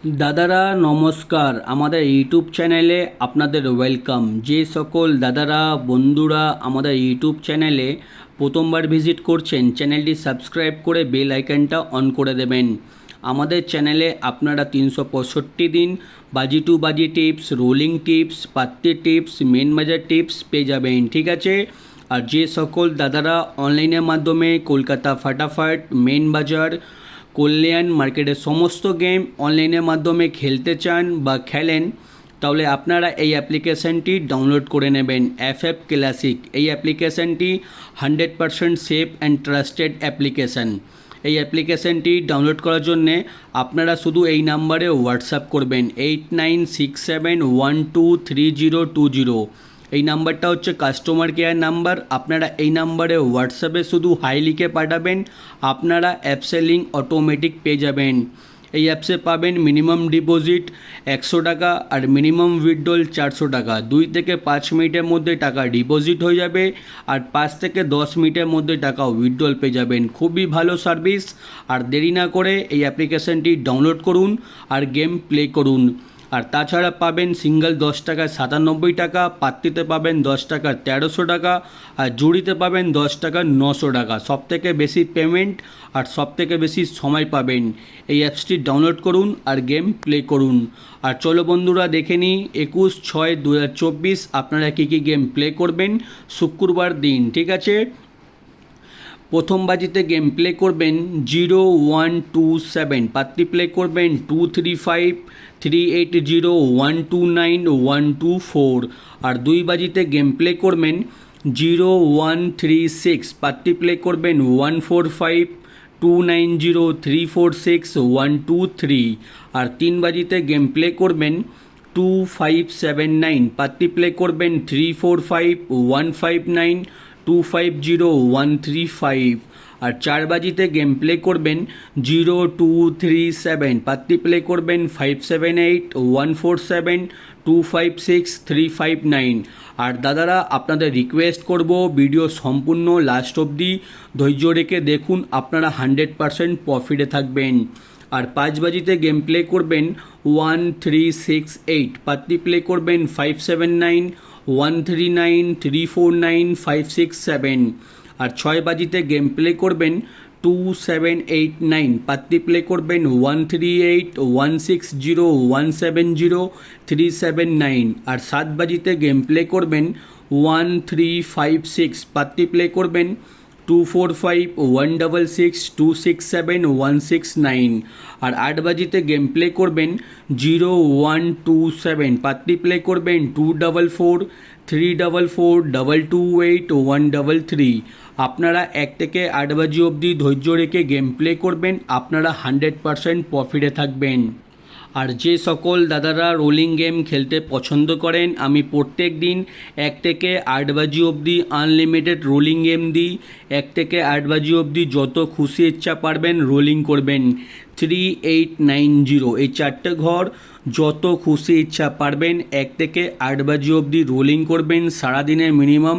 দাদারা নমস্কার, আমাদের ইউটিউব চ্যানেলে আপনাদের ওয়েলকাম। যে সকল দাদারা বন্ধুরা আমাদের ইউটিউব চ্যানেলে প্রথমবার ভিজিট করছেন, চ্যানেলটি সাবস্ক্রাইব করে বেল আইকনটা অন করে দেবেন। আমাদের চ্যানেলে আপনারা 365 দিন বাজি টু বাজি টিপস, রোলিং টিপস, পাত্তি টিপস, মেন বাজার টিপস পেয়ে যাবেন, ঠিক আছে। আর যে সকল দাদারা অনলাইনের মাধ্যমে কলকাতা ফাটাফাট, মেন বাজার, কল্যাণ মার্কেটের সমস্ত গেম অনলাইনের মাধ্যমে খেলতে চান বা খেলেন, তাহলে আপনারা এই অ্যাপ্লিকেশানটি ডাউনলোড করে নেবেন। FF ক্লাসিক এই অ্যাপ্লিকেশানটি 100% সেফ অ্যান্ড ট্রাস্টেড অ্যাপ্লিকেশান। এই অ্যাপ্লিকেশানটি ডাউনলোড করার জন্যে আপনারা শুধু এই নাম্বারে হোয়াটসঅ্যাপ করবেন 8967123020। এই নাম্বারটা হচ্ছে কাস্টমার কেয়ার নাম্বার। আপনারা এই নাম্বারে হোয়াটসঅ্যাপে শুধু হাই লিখে পাঠাবেন, আপনারা অ্যাপসের লিঙ্ক অটোমেটিক পেয়ে যাবেন। এই অ্যাপসে পাবেন মিনিমাম ডিপোজিট 100 টাকা আর মিনিমাম উইথড্রল 400 টাকা। 2 থেকে 5 মিনিটের মধ্যে টাকা ডিপোজিট হয়ে যাবে আর 5 থেকে 10 মিনিটের মধ্যে টাকা উইথড্রল পেয়ে যাবেন। খুবই ভালো সার্ভিস। আর দেরি না করে এই অ্যাপ্লিকেশানটি ডাউনলোড করুন আর গেম প্লে করুন। আর তাছাড়া পাবেন সিঙ্গেল 10 টাকায় 97 টাকা, পাত্তিতে পাবেন 10 টাকার 1300 টাকা, আর জুড়িতে পাবেন 10 টাকার 900 টাকা। সবথেকে বেশি পেমেন্ট আর সবথেকে বেশি সময় পাবেন। এই অ্যাপসটি ডাউনলোড করুন আর গেম প্লে করুন। আর চলো বন্ধুরা দেখে নিই 21/6/2024 আপনারা কী কী গেম প্লে করবেন শুক্রবার দিন, ঠিক আছে। প্রথম বাজিতে গেম প্লে করবেন 0127, পাত্তি প্লে করবেন 235 380 129 124। আর 2 বাজিতে গেম প্লে করবেন 0136, পাত্তি প্লে করবেন 145 290 346 123। আর 3 বাজিতে গেম প্লে করবেন 2579, পাত্তি প্লে করবেন 345 159 250 135। আর 4 বাজিতে গেম প্লে করবেন 0237, পাত্তি প্লে করবেন 578 147 256 359। আর দাদারা আপনাদের রিকোয়েস্ট করব, ভিডিও সম্পূর্ণ লাস্ট অবধি ধৈর্য রেখে দেখুন, আপনারা 100% প্রফিটে থাকবেন। আর 5 বাজিতে গেম প্লে করবেন 1368, পাত্তি প্লে করবেন 579 139 349 567। আর 6 বাজিতে গেম প্লে করবেন 2789, পাত্তি প্লে করবেন 138 160 170 379। আর 7 বাজিতে গেম প্লে করবেন 1356, পাত্তি প্লে করবেন 245 166 267 169। আর 8 বাজিতে গেম প্লে করবেন 0127, পাত্তি প্লে করবেন 244 344 228 133। আপনারা 1 থেকে 8 বাজি অবধি ধৈর্য রেখে গেম প্লে করবেন, আপনারা 100% প্রফিটে থাকবেন। আর যে সকল দাদারা রোলিং গেম খেলতে পছন্দ করেন, আমি প্রত্যেক দিন 1 থেকে 8 বাজি অবধি আনলিমিটেড রোলিং গেম দিই। 1 থেকে 8 বাজি অবধি যত খুশি ইচ্ছা পারবেন রোলিং করবেন। 3890 এই 4টে ঘর যত খুশি ইচ্ছা পারবেন 1 থেকে 8 বাজি অবধি রোলিং করবেন। সারাদিনে মিনিমাম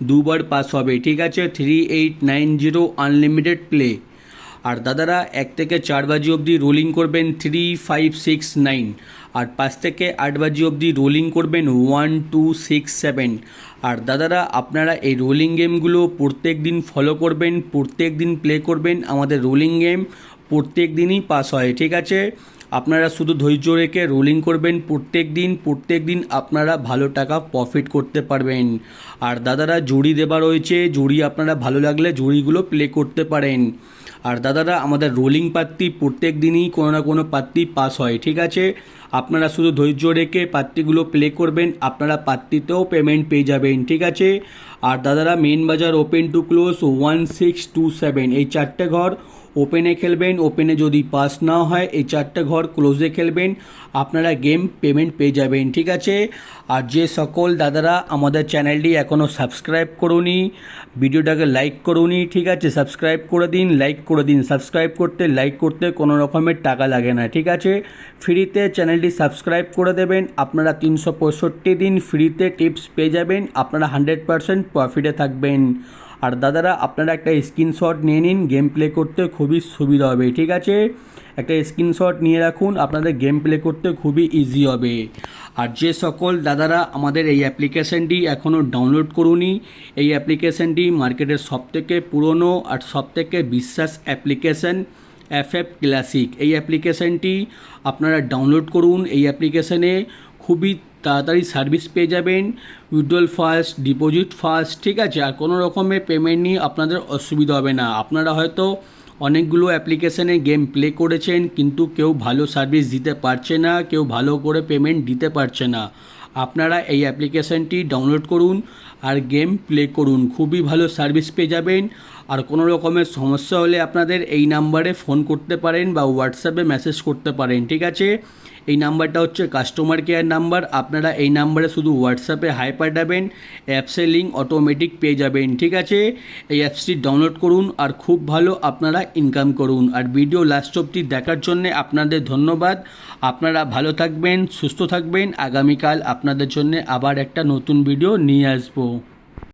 2বার পাস হবে, ঠিক আছে। 3890 আনলিমিটেড প্লে। আর দাদারা 1 থেকে 4 বাজি অবধি রোলিং করবেন 3569। আর 5 থেকে 8 বাজি অবধি রোলিং করবেন 1267। আর দাদারা আপনারা এই রোলিং গেমগুলো প্রত্যেক দিন ফলো করবেন, প্রত্যেক দিন প্লে করবেন। আমাদের রোলিং গেম প্রত্যেক দিনই পাস হয়, ঠিক আছে। আপনারা শুধু ধৈর্য রেখে রোলিং করবেন প্রত্যেক দিন আপনারা ভালো টাকা প্রফিট করতে পারবেন। আর দাদারা জুড়ি দেওয়া রয়েছে, জুড়ি আপনারা ভালো লাগলে জুড়িগুলো প্লে করতে পারেন। আর দাদারা আমাদের রোলিং পাত্তি প্রত্যেক দিনই কোনো না কোনো পাত্তি পাস হয়, ঠিক আছে। আপনারা শুধু ধৈর্য রেখে পাত্তিগুলো প্লে করবেন, আপনারা পাত্তিতেও পেমেন্ট পেয়ে যাবেন, ঠিক আছে। আর দাদারা মেন বাজার ওপেন টু ক্লোজ 1627 এই 4টে ঘর ওপেনে খেলবেন। ওপেনে যদি পাস না হয় এই 4টে ঘর ক্লোজে খেলবেন, আপনারা গেম পেমেন্ট পেয়ে যাবেন, ঠিক আছে। আর যে সকল দাদারা আমাদের চ্যানেলটি এখনও সাবস্ক্রাইব করুনি, ভিডিওটাকে লাইক করুনি, ঠিক আছে, সাবস্ক্রাইব করে দিন, লাইক করে দিন। সাবস্ক্রাইব করতে লাইক করতে কোনো রকমের টাকা লাগে না, ঠিক আছে। ফ্রিতে চ্যানেলটি সাবস্ক্রাইব করে দেবেন, আপনারা 365 দিন ফ্রিতে টিপস পেয়ে যাবেন, আপনারা 100% প্রফিটে থাকবেন। আর দাদারা আপনারা একটা স্ক্রিনশট নিয়ে নিন, গেম প্লে করতে খুবই সুবিধা হবে, ঠিক আছে? একটা স্ক্রিনশট নিয়ে রাখুন, আপনাদের গেম প্লে করতে খুবই ইজি হবে। আর যে সকল দাদারা আমাদের এই অ্যাপ্লিকেশানটি এখনও ডাউনলোড করুনি, এই অ্যাপ্লিকেশানটি মার্কেটের সবথেকে পুরনো আর সবথেকে বিশ্বাস অ্যাপ্লিকেশান FF ক্লাসিক। এই অ্যাপ্লিকেশানটি আপনারা ডাউনলোড করুন। এই অ্যাপ্লিকেশানে খুবই তাড়াতাড়ি সার্ভিস পেয়ে যাবেন, উইথড্রল ফার্স্ট, ডিপোজিট ফার্স্ট, ঠিক আছে? আর কোনো রকমের পেমেন্ট নিয়ে আপনাদের অসুবিধা হবে না। আপনারা হয়তো অনেকগুলো অ্যাপ্লিকেশানে গেম প্লে করেছেন, কিন্তু কেউ ভালো সার্ভিস দিতে পারছে না, কেউ ভালো করে পেমেন্ট দিতে পারছে না। আপনারা এই অ্যাপ্লিকেশানটি ডাউনলোড করুন আর গেম প্লে করুন, খুবই ভালো সার্ভিস পেয়ে যাবেন। আর কোনো রকমের সমস্যা হলে আপনাদের এই নাম্বারে ফোন করতে পারেন বা হোয়াটসঅ্যাপে মেসেজ করতে পারেন, ঠিক আছে? এই নাম্বারটা হচ্ছে কাস্টমার কেয়ার নাম্বার। আপনারা এই নাম্বারে শুধু হোয়াটসঅ্যাপে হাই পাঠাবেন, অ্যাপসের লিঙ্ক অটোমেটিক পেয়ে যাবেন, ঠিক আছে? এই অ্যাপসটি ডাউনলোড করুন আর খুব ভালো আপনারা ইনকাম করুন। আর ভিডিও লাস্ট অবধি দেখার জন্যে আপনাদের ধন্যবাদ। আপনারা ভালো থাকবেন, সুস্থ থাকবেন। আগামীকাল আপনাদের জন্য আবার একটা নতুন ভিডিও নিয়ে আসবো।